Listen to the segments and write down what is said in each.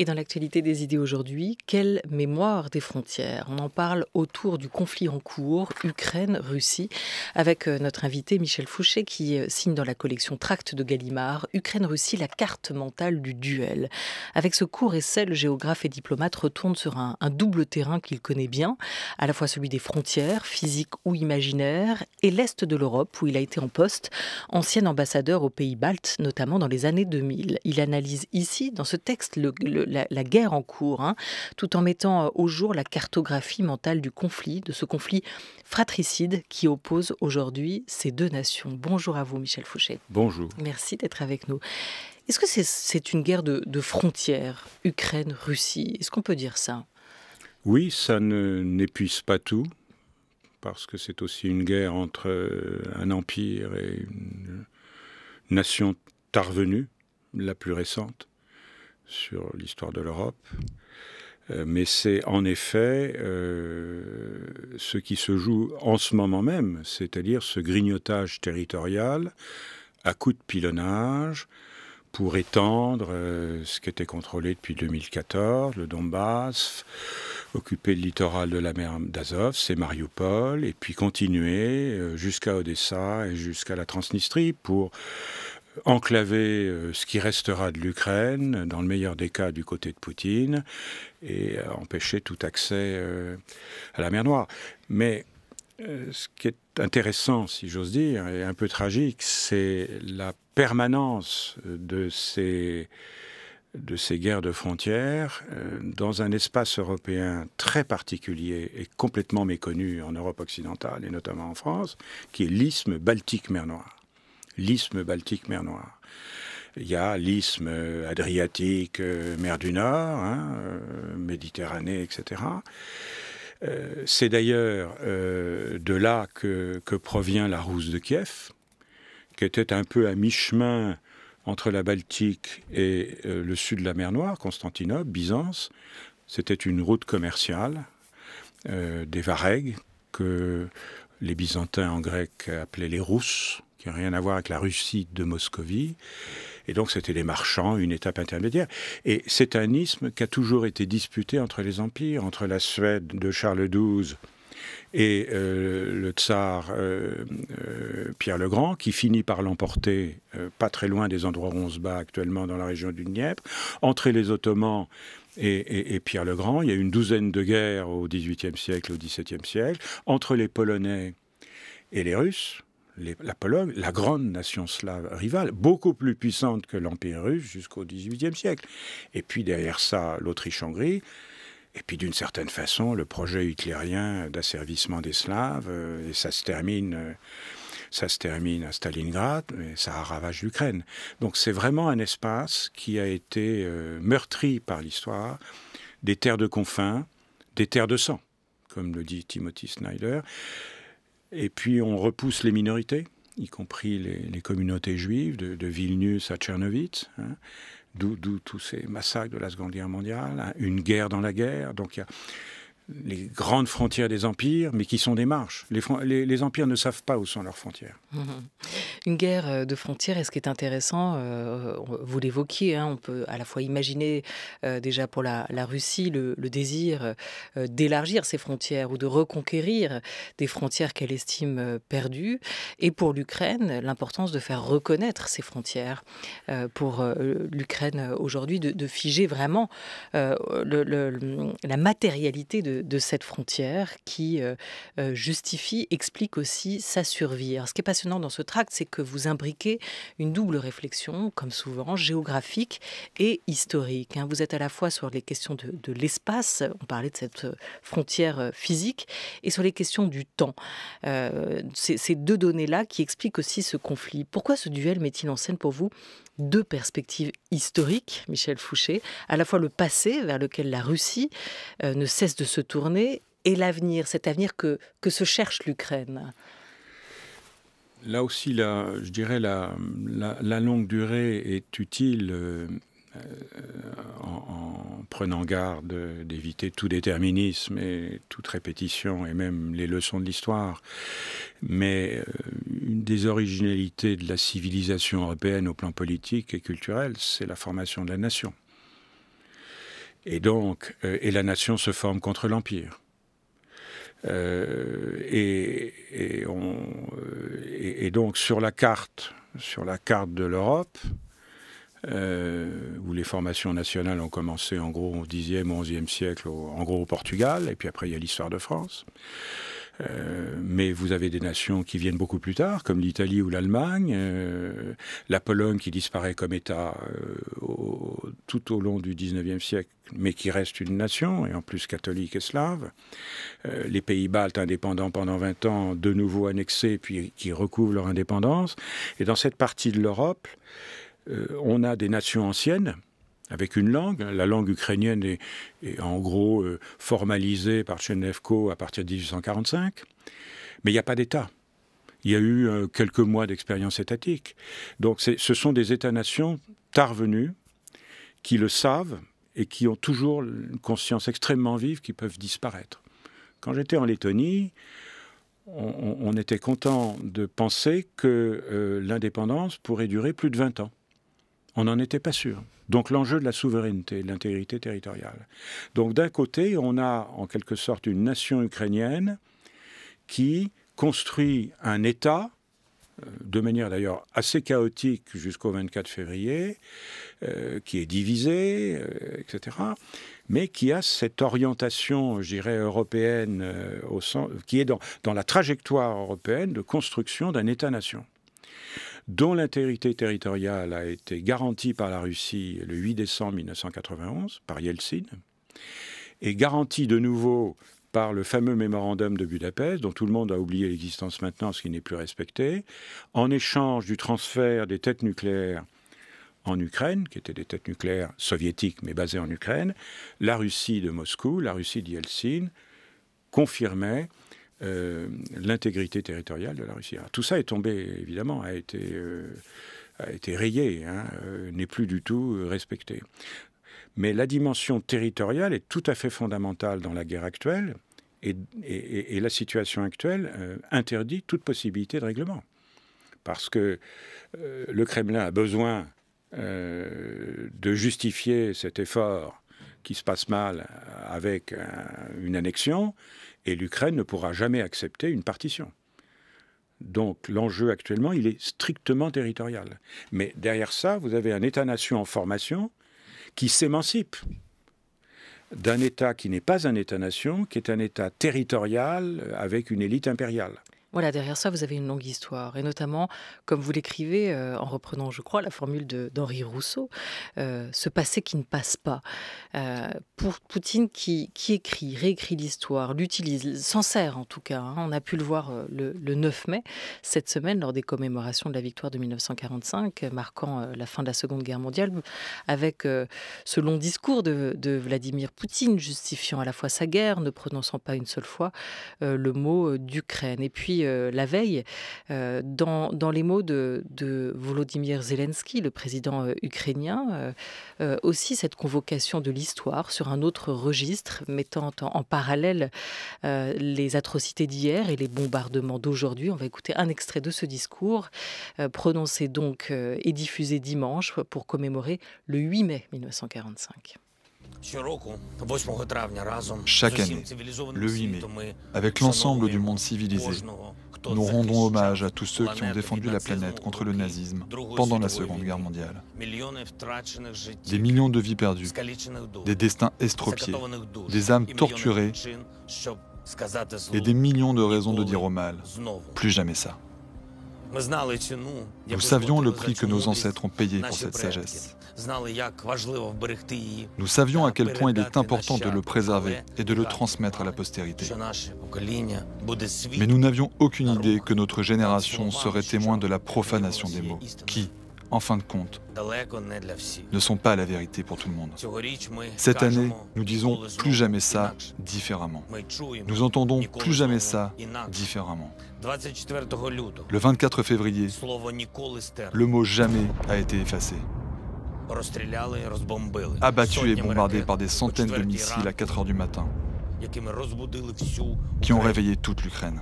Et dans l'actualité des idées aujourd'hui, quelle mémoire des frontières? On en parle autour du conflit en cours, Ukraine-Russie, avec notre invité Michel Fouché qui signe dans la collection Tracts de Gallimard, Ukraine-Russie, la carte mentale du duel. Avec ce court essai, le géographe et diplomate retourne sur un double terrain qu'il connaît bien, à la fois celui des frontières, physiques ou imaginaires, et l'Est de l'Europe, où il a été en poste, ancien ambassadeur aux pays baltes, notamment dans les années 2000. Il analyse ici, dans ce texte, la guerre en cours, tout en mettant au jour la cartographie mentale du conflit, de ce conflit fratricide qui oppose aujourd'hui ces deux nations. Bonjour à vous, Michel Fouché. Bonjour. Merci d'être avec nous. Est-ce que c'est une guerre de frontières, Ukraine-Russie? Est-ce qu'on peut dire ça? Oui, ça n'épuise pas tout, parce que c'est aussi une guerre entre un empire et une nation tard venue, la plus récente, sur l'histoire de l'Europe. Mais c'est en effet ce qui se joue en ce moment même, c'est-à-dire ce grignotage territorial à coups de pilonnage pour étendre ce qui était contrôlé depuis 2014, le Donbass, occuper le littoral de la mer d'Azov, c'est Mariupol, et puis continuer jusqu'à Odessa et jusqu'à la Transnistrie pour enclaver ce qui restera de l'Ukraine, dans le meilleur des cas du côté de Poutine, et empêcher tout accès à la mer Noire. Mais ce qui est intéressant, si j'ose dire, et un peu tragique, c'est la permanence de ces guerres de frontières dans un espace européen très particulier et complètement méconnu en Europe occidentale, et notamment en France, qui est l'isthme Baltique-Mer Noire. L'isthme Baltique-Mer Noire. Il y a l'isthme Adriatique, mer du Nord, Méditerranée, etc. C'est d'ailleurs de là que provient la Rousse de Kiev, qui était un peu à mi-chemin entre la Baltique et le sud de la mer Noire, Constantinople, Byzance. C'était une route commerciale des varègues, que les Byzantins en grec appelaient les Rousses, qui n'a rien à voir avec la Russie de Moscovie. Et donc c'était des marchands, une étape intermédiaire. Et c'est un isthme qui a toujours été disputé entre les empires, entre la Suède de Charles XII et le tsar Pierre le Grand, qui finit par l'emporter pas très loin des endroits où on se bat actuellement dans la région du Dniepr, entre les Ottomans et Pierre le Grand. Il y a eu une douzaine de guerres au XVIIIe siècle, au XVIIe siècle, entre les Polonais et les Russes. La Pologne, la grande nation slave rivale, beaucoup plus puissante que l'Empire russe jusqu'au XVIIIe siècle. Et puis derrière ça, l'Autriche-Hongrie. Et puis d'une certaine façon, le projet hitlérien d'asservissement des Slaves. Et ça se termine à Stalingrad, et ça ravage l'Ukraine. Donc c'est vraiment un espace qui a été meurtri par l'histoire, des terres de confins, des terres de sang, comme le dit Timothy Snyder. Et puis on repousse les minorités, y compris les communautés juives, de Vilnius à Tchernovitz, d'où tous ces massacres de la Seconde Guerre mondiale, une guerre dans la guerre. Donc il y a les grandes frontières des empires, mais qui sont des marches. Les empires ne savent pas où sont leurs frontières. Une guerre de frontières, et ce qui est intéressant, vous l'évoquiez, on peut à la fois imaginer déjà pour la Russie le désir d'élargir ses frontières ou de reconquérir des frontières qu'elle estime perdues, et pour l'Ukraine, l'importance de faire reconnaître ses frontières. Pour l'Ukraine aujourd'hui, de figer vraiment la matérialité de cette frontière qui justifie, explique aussi sa survie. Alors, ce qui est passionnant dans ce tract, c'est que vous imbriquez une double réflexion, comme souvent, géographique et historique. Vous êtes à la fois sur les questions de l'espace, on parlait de cette frontière physique, et sur les questions du temps. Ces deux données-là qui expliquent aussi ce conflit. Pourquoi ce duel met-il en scène pour vous deux perspectives historiques, Michel Fouché, à la fois le passé vers lequel la Russie ne cesse de se tourner et l'avenir, cet avenir que se cherche l'Ukraine? Là aussi, je dirais la longue durée est utile en prenant garde d'éviter tout déterminisme et toute répétition et même les leçons de l'histoire. Mais une des originalités de la civilisation européenne au plan politique et culturel, c'est la formation de la nation. Et donc, et la nation se forme contre l'Empire. Et donc, sur la carte de l'Europe, où les formations nationales ont commencé en gros au Xe, XIe siècle, en gros au Portugal, et puis après il y a l'histoire de France. Mais vous avez des nations qui viennent beaucoup plus tard, comme l'Italie ou l'Allemagne, la Pologne qui disparaît comme État tout au long du XIXe siècle, mais qui reste une nation, et en plus catholique et slave. Les pays baltes indépendants pendant 20 ans, de nouveau annexés, puis qui recouvrent leur indépendance. Et dans cette partie de l'Europe, on a des nations anciennes, avec une langue. La langue ukrainienne est en gros formalisée par Tchernevko à partir de 1845. Mais il n'y a pas d'État. Il y a eu quelques mois d'expérience étatique. Donc ce sont des États-nations tard venus qui le savent et qui ont toujours une conscience extrêmement vive qu'ils peuvent disparaître. Quand j'étais en Lettonie, on était content de penser que l'indépendance pourrait durer plus de 20 ans. On n'en était pas sûr. Donc l'enjeu de la souveraineté, de l'intégrité territoriale. Donc d'un côté, on a en quelque sorte une nation ukrainienne qui construit un État, de manière d'ailleurs assez chaotique jusqu'au 24 février, qui est divisé, etc., mais qui a cette orientation, je dirais, européenne, qui est dans la trajectoire européenne de construction d'un État-nation, dont l'intégrité territoriale a été garantie par la Russie le 8 décembre 1991, par Yeltsin, et garantie de nouveau par le fameux mémorandum de Budapest, dont tout le monde a oublié l'existence maintenant, ce qui n'est plus respecté, en échange du transfert des têtes nucléaires en Ukraine, qui étaient des têtes nucléaires soviétiques, mais basées en Ukraine. La Russie de Moscou, la Russie de Yeltsin, confirmait l'intégrité territoriale de la Russie. Alors, tout ça est tombé, évidemment, a été rayé, n'est plus du tout respecté. Mais la dimension territoriale est tout à fait fondamentale dans la guerre actuelle, et la situation actuelle interdit toute possibilité de règlement. Parce que le Kremlin a besoin de justifier cet effort qui se passe mal avec une annexion, et l'Ukraine ne pourra jamais accepter une partition. Donc l'enjeu actuellement, il est strictement territorial. Mais derrière ça, vous avez un État-nation en formation qui s'émancipe d'un État qui n'est pas un État-nation, qui est un État territorial avec une élite impériale. Voilà, derrière ça, vous avez une longue histoire. Et notamment, comme vous l'écrivez, en reprenant, je crois, la formule d'Henri Rousseau, ce passé qui ne passe pas. Pour Poutine, qui écrit, réécrit l'histoire, l'utilise, s'en sert en tout cas. On a pu le voir le 9 mai, cette semaine, lors des commémorations de la victoire de 1945, marquant la fin de la Seconde Guerre mondiale, avec ce long discours de Vladimir Poutine, justifiant à la fois sa guerre, ne prononçant pas une seule fois le mot d'Ukraine. Et puis, la veille, dans les mots de Volodymyr Zelensky, le président ukrainien, aussi cette convocation de l'histoire sur un autre registre, mettant en parallèle les atrocités d'hier et les bombardements d'aujourd'hui. On va écouter un extrait de ce discours, prononcé donc et diffusé dimanche pour commémorer le 8 mai 1945. Chaque année, le 8 mai, avec l'ensemble du monde civilisé, nous rendons hommage à tous ceux qui ont défendu la planète contre le nazisme pendant la Seconde Guerre mondiale. Des millions de vies perdues, des destins estropiés, des âmes torturées et des millions de raisons de dire au mal « plus jamais ça ». Nous savions le prix que nos ancêtres ont payé pour cette sagesse. Nous savions à quel point il est important de le préserver et de le transmettre à la postérité. Mais nous n'avions aucune idée que notre génération serait témoin de la profanation des mots, qui, en fin de compte, ne sont pas la vérité pour tout le monde. Cette année, nous disons « plus jamais ça » différemment. Nous entendons « plus jamais ça » différemment. Le 24 février, le mot « jamais » a été effacé. Abattu et bombardé par des centaines de missiles à 4 heures du matin, qui ont réveillé toute l'Ukraine.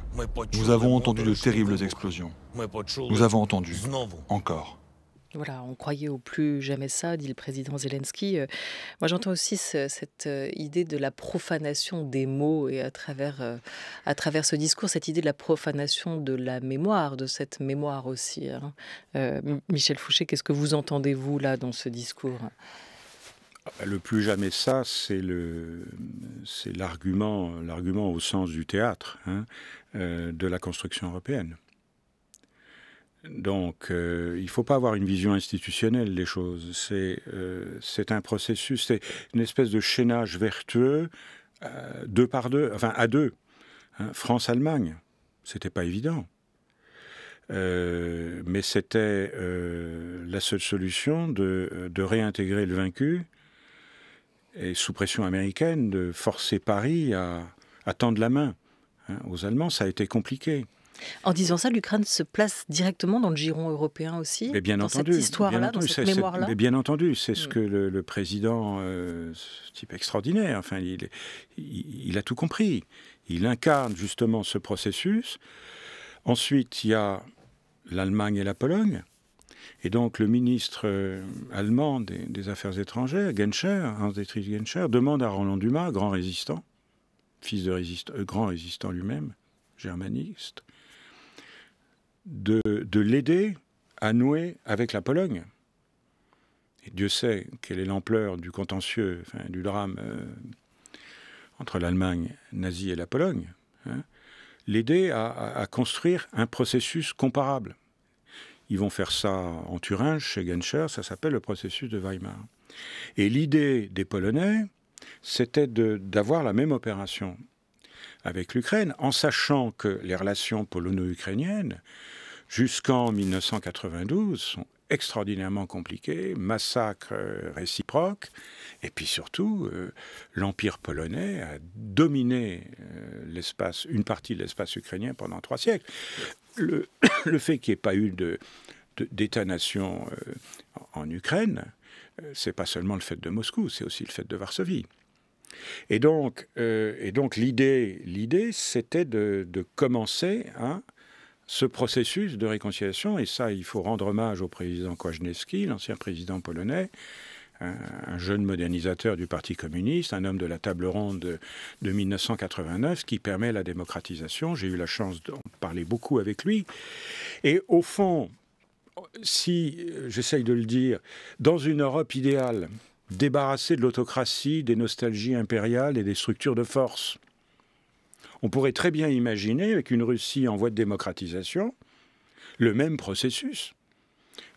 Nous avons entendu de terribles explosions. Nous avons entendu, encore, Voilà, on croyait au plus jamais ça, dit le président Zelensky. Moi, j'entends aussi cette idée de la profanation des mots et à travers ce discours, cette idée de la profanation de la mémoire, de cette mémoire aussi, hein. Michel Fouché, qu'est-ce que vous entendez, vous, là, dans ce discours? Le plus jamais ça, c'est l'argument au sens du théâtre, hein, de la construction européenne. Donc, il ne faut pas avoir une vision institutionnelle des choses. C'est un processus, c'est une espèce de chaînage vertueux, deux par deux, enfin à deux. Hein, France-Allemagne, c'était pas évident. Mais c'était la seule solution de réintégrer le vaincu et sous pression américaine de forcer Paris à tendre la main. Hein, aux Allemands, ça a été compliqué. En disant ça, l'Ukraine se place directement dans le giron européen aussi, mais bien dans entendu, cette histoire-là, dans cette mémoire-là. Mais bien entendu, c'est ce que le président, ce type extraordinaire, enfin, il a tout compris. Il incarne justement ce processus. Ensuite, il y a l'Allemagne et la Pologne. Et donc, le ministre allemand des Affaires étrangères, Genscher, Hans-Dietrich Genscher, demande à Roland Dumas, grand résistant, fils de grand résistant lui-même, germaniste, de l'aider à nouer avec la Pologne. Et Dieu sait quelle est l'ampleur du contentieux, enfin, du drame entre l'Allemagne nazie et la Pologne. Hein, l'aider à construire un processus comparable. Ils vont faire ça en Thuringe, chez Genscher, ça s'appelle le processus de Weimar. Et l'idée des Polonais, c'était d'avoir la même opération avec l'Ukraine, en sachant que les relations polono-ukrainiennes, jusqu'en 1992, sont extraordinairement compliquées, massacres réciproques, et puis surtout, l'Empire polonais a dominé une partie de l'espace ukrainien pendant 3 siècles. Le fait qu'il n'y ait pas eu d'État-nation en Ukraine, c'est pas seulement le fait de Moscou, c'est aussi le fait de Varsovie. Et donc l'idée, c'était de commencer ce processus de réconciliation. Et ça, il faut rendre hommage au président Kwasniewski, l'ancien président polonais, un jeune modernisateur du Parti communiste, un homme de la table ronde de 1989, qui permet la démocratisation. J'ai eu la chance d'en parler beaucoup avec lui. Et au fond, si, j'essaye de le dire, dans une Europe idéale, débarrassée de l'autocratie, des nostalgies impériales et des structures de force, on pourrait très bien imaginer, avec une Russie en voie de démocratisation, le même processus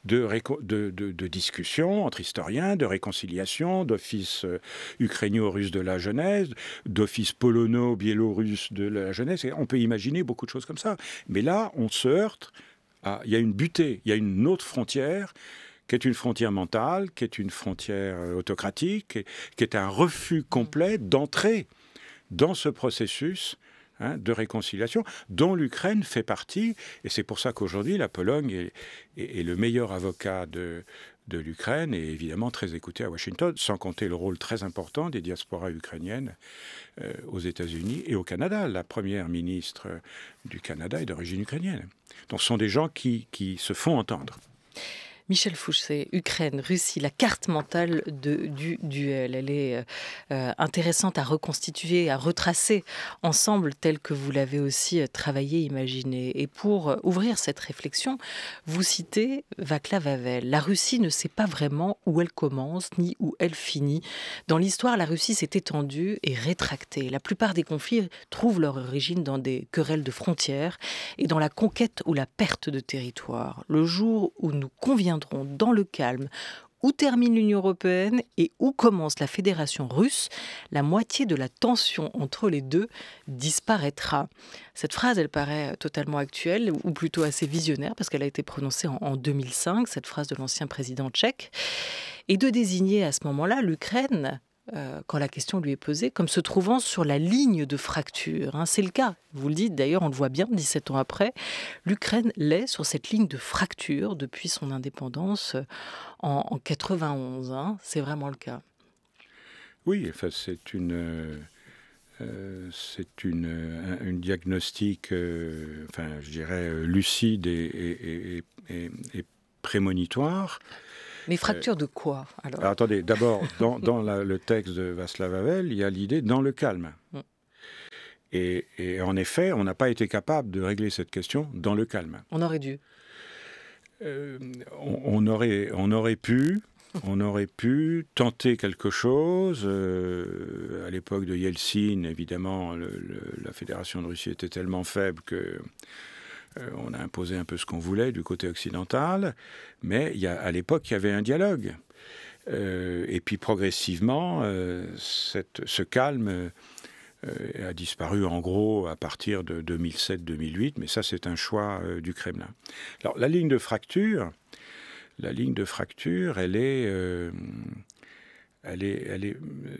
de discussion entre historiens, de réconciliation, d'office ukrainio-russe de la Genèse, d'office polono-biélorusse de la Genèse. On peut imaginer beaucoup de choses comme ça. Mais là, on se heurte il y a une butée, il y a une autre frontière, qui est une frontière mentale, qui est une frontière autocratique, qui est un refus complet d'entrer dans ce processus de réconciliation, dont l'Ukraine fait partie. Et c'est pour ça qu'aujourd'hui, la Pologne est le meilleur avocat de l'Ukraine et évidemment très écouté à Washington, sans compter le rôle très important des diasporas ukrainiennes aux États-Unis et au Canada. La première ministre du Canada est d'origine ukrainienne. Donc ce sont des gens qui se font entendre. Michel Fouché, Ukraine, Russie, la carte mentale du duel. Elle est intéressante à reconstituer, à retracer ensemble, tel que vous l'avez aussi travaillé, imaginé. Et pour ouvrir cette réflexion, vous citez Václav Havel. La Russie ne sait pas vraiment où elle commence, ni où elle finit. Dans l'histoire, la Russie s'est étendue et rétractée. La plupart des conflits trouvent leur origine dans des querelles de frontières et dans la conquête ou la perte de territoire. Le jour où nous conviendrons dans le calme où termine l'Union européenne et où commence la Fédération russe, la moitié de la tension entre les deux disparaîtra. Cette phrase, elle paraît totalement actuelle, ou plutôt assez visionnaire, parce qu'elle a été prononcée en 2005, cette phrase de l'ancien président tchèque, et de désigner à ce moment-là l'Ukraine, quand la question lui est posée, comme se trouvant sur la ligne de fracture. C'est le cas, vous le dites d'ailleurs, on le voit bien 17 ans après, l'Ukraine l'est sur cette ligne de fracture depuis son indépendance en 91. C'est vraiment le cas. Oui, enfin, c'est une diagnostic, enfin, je dirais, lucide et prémonitoire. Mais fracture de quoi alors Attendez, d'abord, dans le texte de Václav Havel, il y a l'idée dans le calme. Et en effet, on n'a pas été capable de régler cette question dans le calme. On aurait dû. On aurait pu tenter quelque chose. À l'époque de Yeltsin, évidemment, la Fédération de Russie était tellement faible que on a imposé un peu ce qu'on voulait du côté occidental. Mais à l'époque, il y avait un dialogue. Et puis progressivement, ce calme a disparu en gros à partir de 2007-2008. Mais ça, c'est un choix du Kremlin. Alors, la ligne de fracture, elle est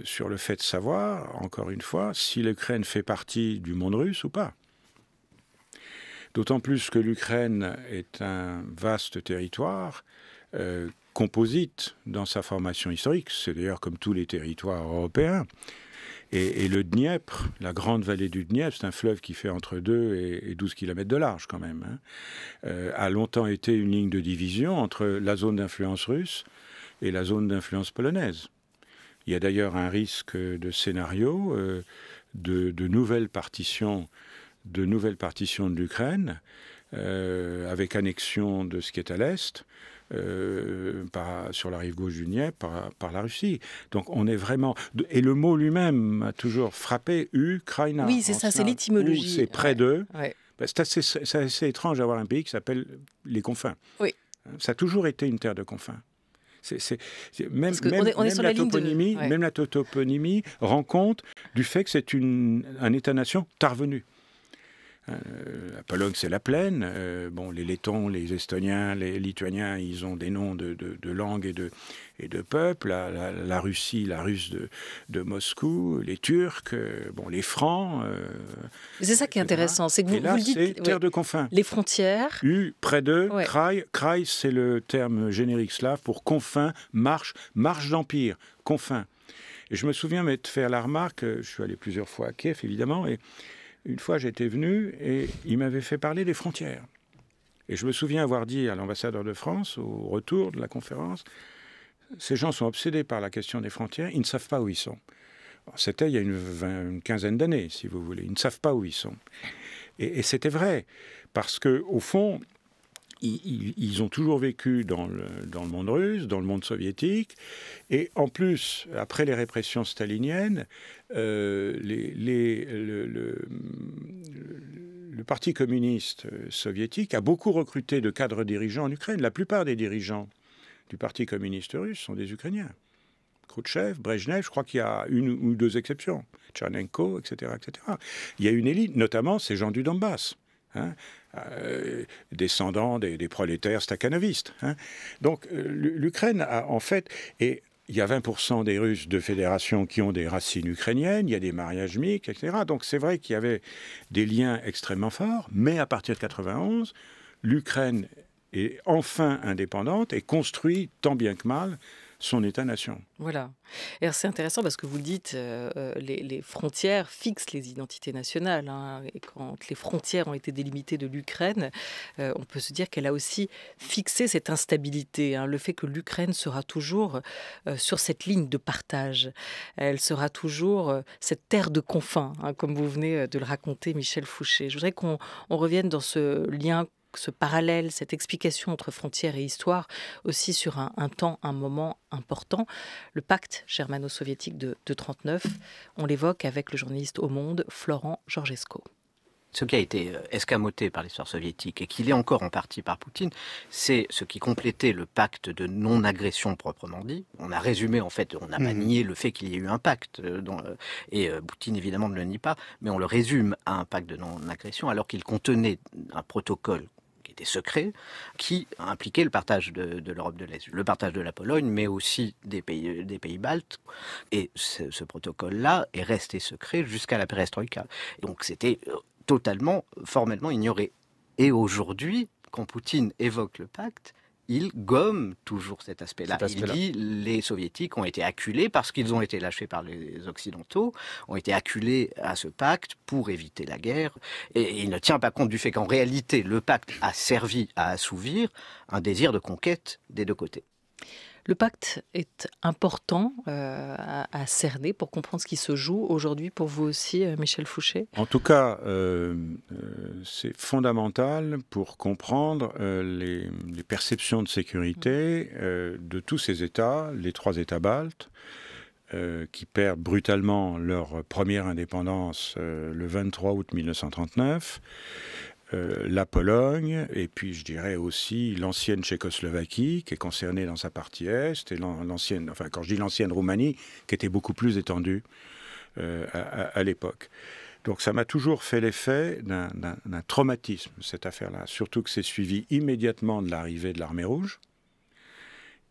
sur le fait de savoir, encore une fois, si l'Ukraine fait partie du monde russe ou pas. D'autant plus que l'Ukraine est un vaste territoire composite dans sa formation historique. C'est d'ailleurs comme tous les territoires européens. Et le Dniepr, la grande vallée du Dniepr, c'est un fleuve qui fait entre 2 et 12 km de large quand même, a longtemps été une ligne de division entre la zone d'influence russe et la zone d'influence polonaise. Il y a d'ailleurs un risque de scénario de nouvelles partitions de l'Ukraine avec annexion de ce qui est à l'est. Sur la rive gauche du Dniepr par la Russie. Donc on est vraiment... Et le mot lui-même m'a toujours frappé, Ukraina. Oui, c'est ça, c'est l'étymologie. C'est près d'eux. Ouais. Ben, c'est assez étrange d'avoir un pays qui s'appelle les confins. Oui. Ça a toujours été une terre de confins. Même la toponymie rend compte du fait que c'est un État-nation tarvenu. La Pologne, c'est la plaine. Les Lettons, les Estoniens, les Lituaniens, ils ont des noms de langues et de peuples. La Russie, la Russe de Moscou, les Turcs, les Francs. C'est ça qui est intéressant, c'est que vous le dites. C'est terre de confins. Les frontières. Près d'eux, Kraj. Kraj, c'est le terme générique slave pour confins, marche d'empire, confins. Et je me souviens m'être fait la remarque, je suis allé plusieurs fois à Kiev, évidemment, et une fois, j'étais venu et il m'avait fait parler des frontières. Et je me souviens avoir dit à l'ambassadeur de France, au retour de la conférence, ces gens sont obsédés par la question des frontières, ils ne savent pas où ils sont. C'était il y a une quinzaine d'années, si vous voulez. Ils ne savent pas où ils sont. Et c'était vrai, parce qu'au fond, ils ont toujours vécu dans le monde russe, dans le monde soviétique, et en plus, après les répressions staliniennes, le Parti communiste soviétique a beaucoup recruté de cadres dirigeants en Ukraine. La plupart des dirigeants du Parti communiste russe sont des Ukrainiens. Khrouchtchev, Brejnev, je crois qu'il y a une ou deux exceptions, Tchernenko, etc., etc. Il y a une élite, notamment ces gens du Donbass. Descendants des prolétaires stakhanovistes. Donc l'Ukraine a en fait... Et il y a 20% des Russes de fédération qui ont des racines ukrainiennes, il y a des mariages mixtes, etc. Donc c'est vrai qu'il y avait des liens extrêmement forts, mais à partir de 1991, l'Ukraine est enfin indépendante et construit tant bien que mal son État-nation. Voilà. Et c'est intéressant parce que vous le dites, les frontières fixent les identités nationales. Et quand les frontières ont été délimitées de l'Ukraine, on peut se dire qu'elle a aussi fixé cette instabilité. Le fait que l'Ukraine sera toujours sur cette ligne de partage. Elle sera toujours cette terre de confins, comme vous venez de le raconter, Michel Fouché. Je voudrais qu'on revienne dans ce lien, ce parallèle, cette explication entre frontières et histoire, aussi sur un temps, un moment important. Le pacte germano-soviétique de 1939, on l'évoque avec le journaliste au Monde, Florent Georgescu. Ce qui a été escamoté par l'histoire soviétique et qui l'est encore en partie par Poutine, c'est ce qui complétait le pacte de non-agression proprement dit. On a résumé, en fait, on n'a pas nié le fait qu'il y ait eu un pacte, et Poutine évidemment ne le nie pas, mais on le résume à un pacte de non-agression alors qu'il contenait un protocole qui était secret, qui impliquait le partage de l'Europe de l'Est, le partage de la Pologne, mais aussi des pays baltes. Et ce protocole-là est resté secret jusqu'à la perestroïka. Et donc c'était totalement, formellement ignoré. Et aujourd'hui, quand Poutine évoque le pacte, il gomme toujours cet aspect-là. Il dit les soviétiques ont été acculés parce qu'ils ont été lâchés par les occidentaux, ont été acculés à ce pacte pour éviter la guerre. Et il ne tient pas compte du fait qu'en réalité, le pacte a servi à assouvir un désir de conquête des deux côtés. Le pacte est important à cerner pour comprendre ce qui se joue aujourd'hui pour vous aussi, Michel Fouché? En tout cas, c'est fondamental pour comprendre les perceptions de sécurité de tous ces États, les 3 États baltes, qui perdent brutalement leur première indépendance le 23 août 1939. La Pologne, et puis je dirais aussi l'ancienne Tchécoslovaquie, qui est concernée dans sa partie est, et l'ancienne, enfin quand je dis l'ancienne Roumanie, qui était beaucoup plus étendue à l'époque. Donc ça m'a toujours fait l'effet d'un traumatisme, cette affaire-là, surtout que c'est suivi immédiatement de l'arrivée de l'Armée rouge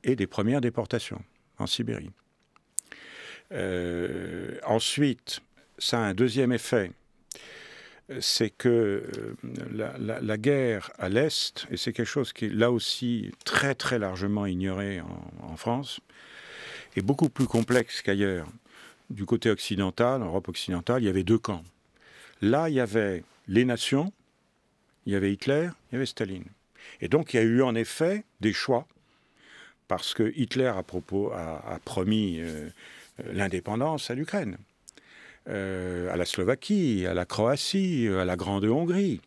et des premières déportations en Sibérie. Ensuite, ça a un deuxième effet, c'est que la guerre à l'Est, et c'est quelque chose qui est là aussi très très largement ignoré en France, est beaucoup plus complexe qu'ailleurs. Du côté occidental, en Europe occidentale, il y avait 2 camps. Là, il y avait les nations, il y avait Hitler, il y avait Staline. Et donc, il y a eu en effet des choix, parce que Hitler, a promis l'indépendance à l'Ukraine. À la Slovaquie, à la Croatie, à la Grande Hongrie,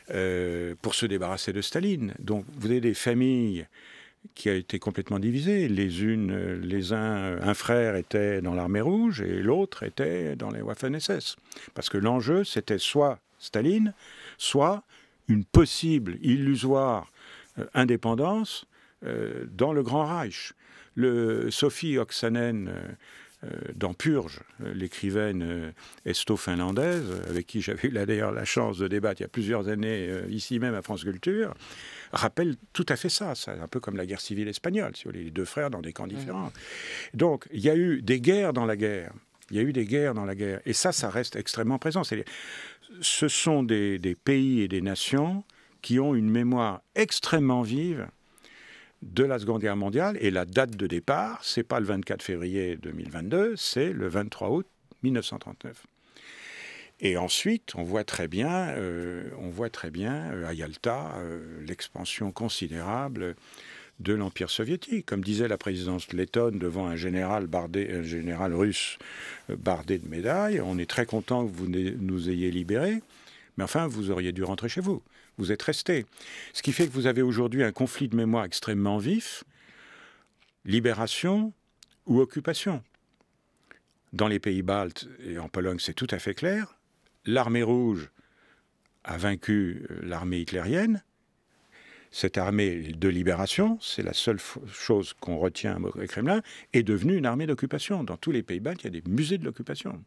pour se débarrasser de Staline. Donc vous avez des familles qui ont été complètement divisées. Un frère était dans l'armée rouge et l'autre était dans les Waffen-SS. Parce que l'enjeu, c'était soit Staline, soit une possible, illusoire indépendance dans le Grand Reich. Sophie Oksanen, dans Purge, l'écrivaine esto-finlandaise, avec qui j'avais eu d'ailleurs la chance de débattre il y a plusieurs années, ici même à France Culture, rappelle tout à fait ça. C'est un peu comme la guerre civile espagnole, si vous voulez, les 2 frères dans des camps différents. Donc, il y a eu des guerres dans la guerre. Il y a eu des guerres dans la guerre. Et ça reste extrêmement présent. Ce sont des pays et des nations qui ont une mémoire extrêmement vive de la Seconde Guerre mondiale, et la date de départ, c'est pas le 24 février 2022, c'est le 23 août 1939. Et ensuite, on voit très bien à Yalta l'expansion considérable de l'Empire soviétique. Comme disait la présidence lettonne devant un général russe bardé de médailles, on est très content que vous nous ayez libérés, mais enfin, vous auriez dû rentrer chez vous. Vous êtes restés. Ce qui fait que vous avez aujourd'hui un conflit de mémoire extrêmement vif, libération ou occupation. Dans les pays baltes et en Pologne, c'est tout à fait clair. L'armée rouge a vaincu l'armée hitlérienne. Cette armée de libération, c'est la seule chose qu'on retient au Kremlin, est devenue une armée d'occupation. Dans tous les pays baltes, il y a des musées de l'occupation.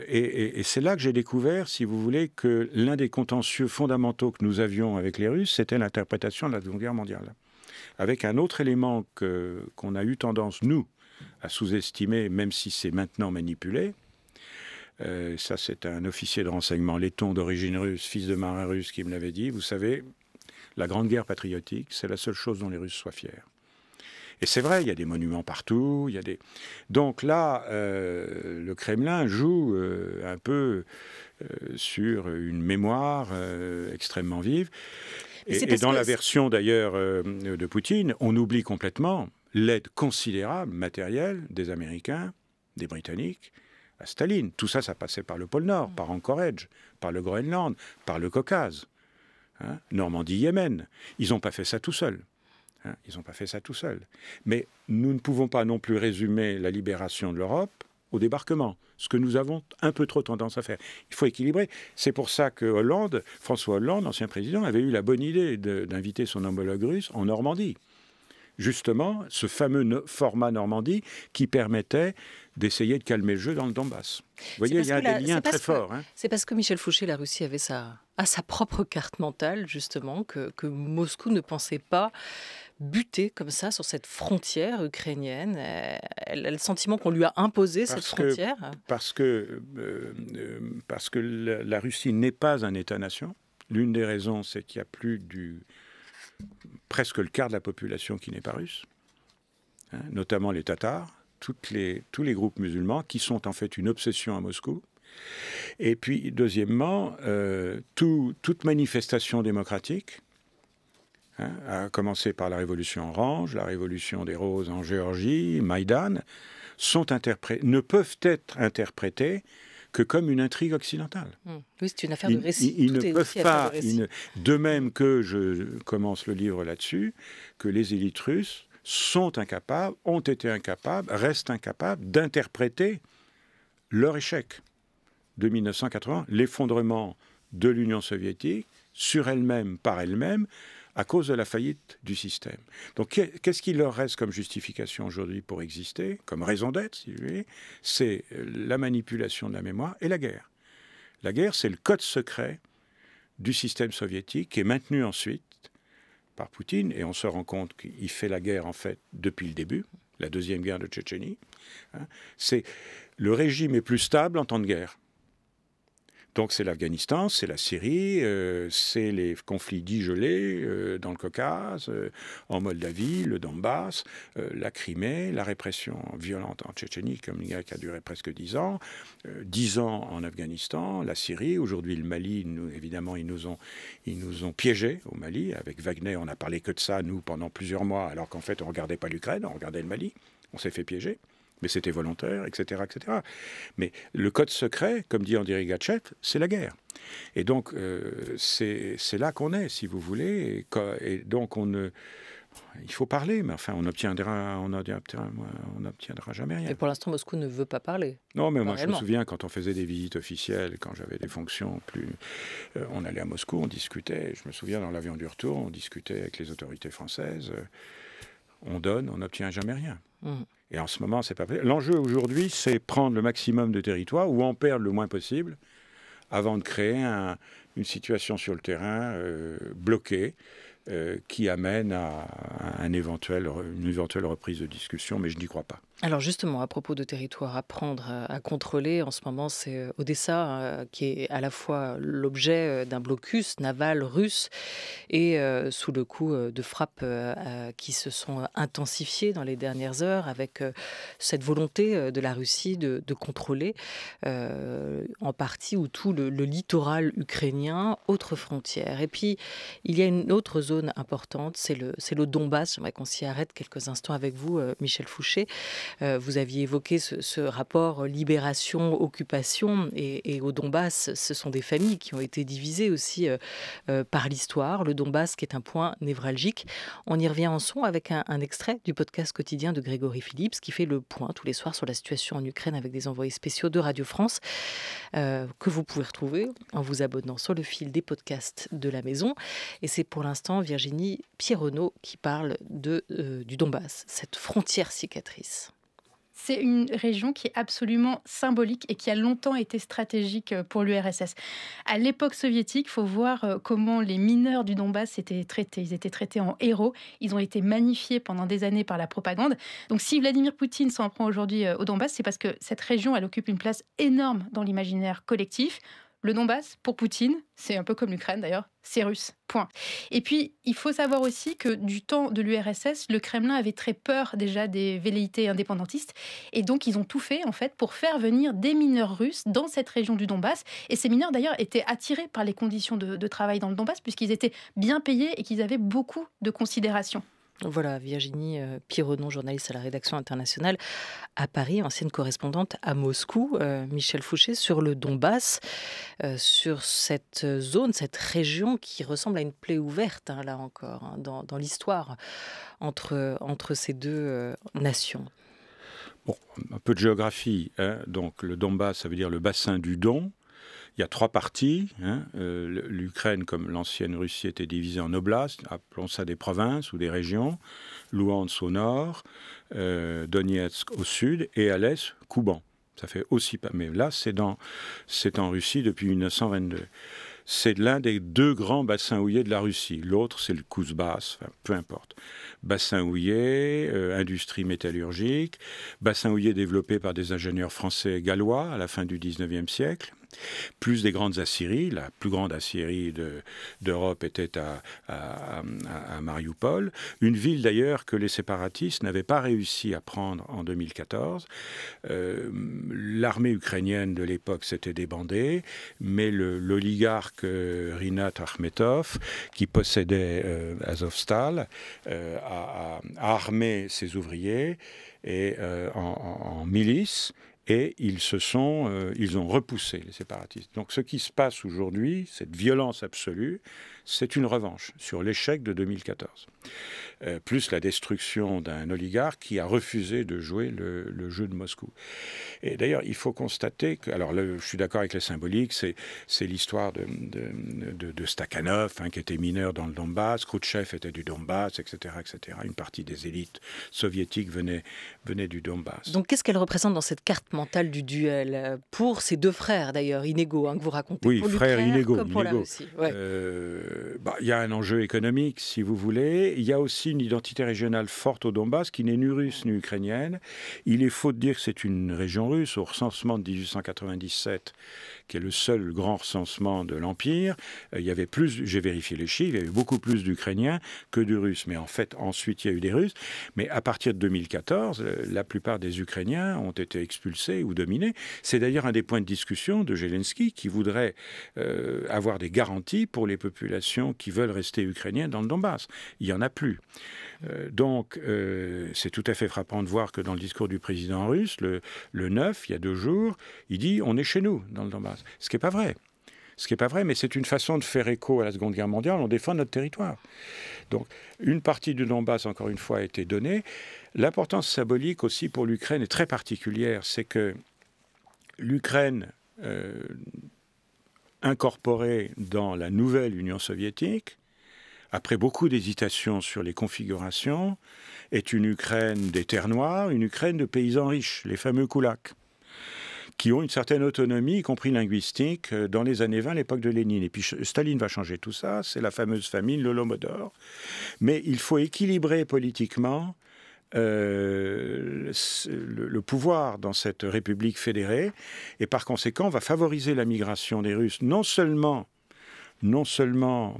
Et c'est là que j'ai découvert, si vous voulez, que l'un des contentieux fondamentaux que nous avions avec les Russes, c'était l'interprétation de la Seconde Guerre mondiale. Avec un autre élément qu'on a eu tendance, nous, à sous-estimer, même si c'est maintenant manipulé. Ça, c'est un officier de renseignement letton d'origine russe, fils de marin russe, qui me l'avait dit. Vous savez, la Grande Guerre patriotique, c'est la seule chose dont les Russes soient fiers. Et c'est vrai, il y a des monuments partout. Donc là, le Kremlin joue un peu sur une mémoire extrêmement vive. Et dans la version d'ailleurs de Poutine, on oublie complètement l'aide considérable, matérielle, des Américains, des Britanniques, à Staline. Tout ça, ça passait par le pôle Nord, par Anchorage, par le Groenland, par le Caucase. Normandie, Yémen. Ils n'ont pas fait ça tout seuls. Ils n'ont pas fait ça tout seuls. Mais nous ne pouvons pas non plus résumer la libération de l'Europe au débarquement, ce que nous avons un peu trop tendance à faire. Il faut équilibrer. C'est pour ça que François Hollande, ancien président, avait eu la bonne idée d'inviter son homologue russe en Normandie. Justement, ce fameux format Normandie qui permettait d'essayer de calmer le jeu dans le Donbass. Vous voyez, il y a des liens très forts. C'est parce que Michel Fouché, la Russie avait sa propre carte mentale, justement, que Moscou ne pensait pas buter comme ça sur cette frontière ukrainienne. Elle a le sentiment qu'on lui a imposé cette frontière. Parce que la Russie n'est pas un État-nation. L'une des raisons, c'est qu'il n'y a plus presque le quart de la population qui n'est pas russe, hein, notamment les Tatars, tous les groupes musulmans qui sont en fait une obsession à Moscou. Et puis, deuxièmement, toute manifestation démocratique, hein, à commencer par la Révolution orange, la Révolution des roses en Géorgie, Maïdan, ne peuvent être interprétées que comme une intrigue occidentale. Oui, c'est une affaire de récit. Ils ne peuvent pas, de même que je commence le livre là-dessus, que les élites russes sont incapables, ont été incapables, restent incapables d'interpréter leur échec de 1980, l'effondrement de l'Union soviétique sur elle-même, par elle-même, à cause de la faillite du système. Donc, qu'est-ce qu'il leur reste comme justification aujourd'hui pour exister, comme raison d'être, si vous voulez? C'est la manipulation de la mémoire et la guerre. La guerre, c'est le code secret du système soviétique qui est maintenu ensuite par Poutine, et on se rend compte qu'il fait la guerre, en fait, depuis le début, la deuxième guerre de Tchétchénie. Hein. Le régime est plus stable en temps de guerre. Donc c'est l'Afghanistan, c'est la Syrie, c'est les conflits gelés dans le Caucase, en Moldavie, le Donbass, la Crimée, la répression violente en Tchétchénie, comme une guerre qui a duré presque 10 ans, 10 ans en Afghanistan, la Syrie, aujourd'hui le Mali, évidemment ils nous ont piégés au Mali, avec Wagner, on n'a parlé que de ça, nous, pendant plusieurs mois, alors qu'en fait on ne regardait pas l'Ukraine, on regardait le Mali, on s'est fait piéger. Mais c'était volontaire, etc., etc. Mais le code secret, comme dit Andrei Gatchev, c'est la guerre. Et donc, c'est là qu'on est, si vous voulez. Et donc, il faut parler, mais enfin, on n'obtiendra jamais rien. Et pour l'instant, Moscou ne veut pas parler. Non, mais moi, je me souviens, quand on faisait des visites officielles, quand j'avais des fonctions on allait à Moscou, on discutait. Je me souviens, dans l'avion du retour, on discutait avec les autorités françaises. On donne, on n'obtient jamais rien. Et en ce moment, c'est pas possible. L'enjeu aujourd'hui, c'est prendre le maximum de territoire ou en perdre le moins possible avant de créer une situation sur le terrain bloquée qui amène à une éventuelle reprise de discussion, mais je n'y crois pas. Alors justement, à propos de territoire à prendre, à contrôler, en ce moment, c'est Odessa qui est à la fois l'objet d'un blocus naval russe et sous le coup de frappes qui se sont intensifiées dans les dernières heures avec cette volonté de la Russie de contrôler en partie ou tout le littoral ukrainien, autre frontière. Et puis, il y a une autre zone importante, c'est le Donbass. J'aimerais qu'on s'y arrête quelques instants avec vous, Michel Fouché. Vous aviez évoqué ce rapport libération-occupation et au Donbass, ce sont des familles qui ont été divisées aussi par l'histoire. Le Donbass qui est un point névralgique. On y revient en son avec un extrait du podcast quotidien de Grégory Phillips qui fait le point tous les soirs sur la situation en Ukraine avec des envoyés spéciaux de Radio France que vous pouvez retrouver en vous abonnant sur le fil des podcasts de la maison. Et c'est pour l'instant Virginie Pierronneau qui parle du Donbass, cette frontière cicatrice. C'est une région qui est absolument symbolique et qui a longtemps été stratégique pour l'URSS. À l'époque soviétique, il faut voir comment les mineurs du Donbass étaient traités. Ils étaient traités en héros. Ils ont été magnifiés pendant des années par la propagande. Donc si Vladimir Poutine s'en prend aujourd'hui au Donbass, c'est parce que cette région, elle occupe une place énorme dans l'imaginaire collectif. Le Donbass, pour Poutine, c'est un peu comme l'Ukraine d'ailleurs, c'est russe, point. Et puis, il faut savoir aussi que du temps de l'URSS, le Kremlin avait très peur déjà des velléités indépendantistes. Et donc, ils ont tout fait, en fait, pour faire venir des mineurs russes dans cette région du Donbass. Et ces mineurs, d'ailleurs, étaient attirés par les conditions de travail dans le Donbass, puisqu'ils étaient bien payés et qu'ils avaient beaucoup de considération. Voilà, Virginie Pierronneau, journaliste à la rédaction internationale à Paris, ancienne correspondante à Moscou. Michel Fouché, sur le Donbass, sur cette zone, cette région qui ressemble à une plaie ouverte, là encore, dans l'histoire entre ces deux nations. Bon, un peu de géographie. Donc le Donbass, ça veut dire le bassin du Don. Il y a 3 parties. L'Ukraine, comme l'ancienne Russie, était divisée en oblasts, appelons ça des provinces ou des régions. Louhansk au nord, Donetsk au sud et à l'est, Kouban. Ça fait aussi pas. Mais là, c'est en Russie depuis 1922. C'est l'un des 2 grands bassins houillers de la Russie. L'autre, c'est le Kouzbass, peu importe. Bassin houiller, industrie métallurgique, bassin houiller développé par des ingénieurs français et gallois à la fin du 19e siècle. plus des grandes aciéries. La plus grande aciérie d'Europe était à Mariupol, une ville d'ailleurs que les séparatistes n'avaient pas réussi à prendre en 2014. L'armée ukrainienne de l'époque s'était débandée, mais l'oligarque Rinat Akhmetov, qui possédait Azovstal, a armé ses ouvriers et, en milice. Et ils ont repoussé les séparatistes. Donc ce qui se passe aujourd'hui, cette violence absolue, c'est une revanche sur l'échec de 2014. Plus la destruction d'un oligarque qui a refusé de jouer le jeu de Moscou. Et d'ailleurs, il faut constater que, alors je suis d'accord avec les symboliques, c'est l'histoire de Stakhanov, qui était mineur dans le Donbass, Khrouchtchev était du Donbass, etc., etc. Une partie des élites soviétiques venait du Donbass. Donc qu'est-ce qu'elle représente dans cette carte mentale du duel pour ces deux frères d'ailleurs inégaux que vous racontez? Oui, pour frères inégaux. Comme pour la Russie. Ouais. Il y a un enjeu économique, si vous voulez. Il y a aussi une identité régionale forte au Donbass qui n'est ni russe ni ukrainienne. Il est faux de dire que c'est une région russe. Au recensement de 1897, qui est le seul grand recensement de l'Empire, il y avait plus, j'ai vérifié les chiffres, il y avait beaucoup plus d'Ukrainiens que de Russes. Mais en fait, ensuite, il y a eu des Russes. Mais à partir de 2014, la plupart des Ukrainiens ont été expulsés ou dominés. C'est d'ailleurs un des points de discussion de Zelensky qui voudrait avoir des garanties pour les populations qui veulent rester ukrainiennes dans le Donbass. Il n'y en a plus. Donc, c'est tout à fait frappant de voir que dans le discours du président russe, le 9, il y a 2 jours, il dit « on est chez nous dans le Donbass ». Ce qui n'est pas vrai. Ce qui n'est pas vrai, mais c'est une façon de faire écho à la Seconde Guerre mondiale, on défend notre territoire. Donc, une partie du Donbass, encore une fois, a été donnée. L'importance symbolique aussi pour l'Ukraine est très particulière, c'est que l'Ukraine, incorporée dans la nouvelle Union soviétique, après beaucoup d'hésitations sur les configurations, est une Ukraine des terres noires, une Ukraine de paysans riches, les fameux koulaks, qui ont une certaine autonomie, y compris linguistique, dans les années 20, l'époque de Lénine. Et puis Staline va changer tout ça, c'est la fameuse famine, l'Holodomor. Mais il faut équilibrer politiquement le pouvoir dans cette République fédérée, et par conséquent, on va favoriser la migration des Russes, non seulement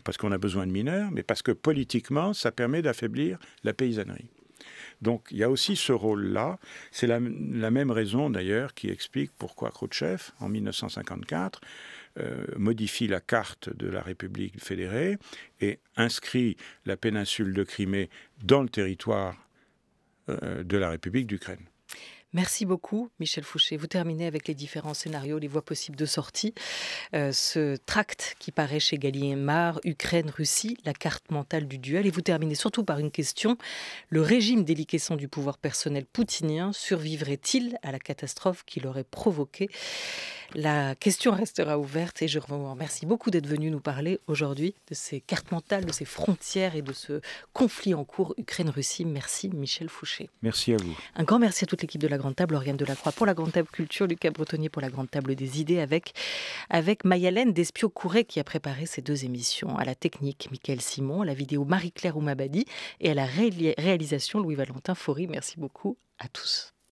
parce qu'on a besoin de mineurs, mais parce que politiquement, ça permet d'affaiblir la paysannerie. Donc il y a aussi ce rôle-là. C'est la même raison d'ailleurs qui explique pourquoi Khrouchtchev, en 1954, modifie la carte de la République fédérée et inscrit la péninsule de Crimée dans le territoire de la République d'Ukraine. Merci beaucoup, Michel Fouché. Vous terminez avec les différents scénarios, les voies possibles de sortie. Ce tract qui paraît chez Gallimard, Ukraine-Russie, la carte mentale du duel. Et vous terminez surtout par une question. Le régime déliquescent du pouvoir personnel poutinien survivrait-il à la catastrophe qu'il aurait provoquée? La question restera ouverte et je vous remercie beaucoup d'être venu nous parler aujourd'hui de ces cartes mentales, de ces frontières et de ce conflit en cours Ukraine-Russie. Merci, Michel Fouché. Merci à vous. Un grand merci à toute l'équipe de la Grande Table, Lauriane Delacroix pour la Grande Table Culture, Lucas Bretonnier pour la Grande Table des Idées, avec Mayalène Despio-Courret qui a préparé ces 2 émissions. À la technique, Mickaël Simon, à la vidéo Marie-Claire Oumabadi et à la réalisation Louis-Valentin Faury. Merci beaucoup à tous.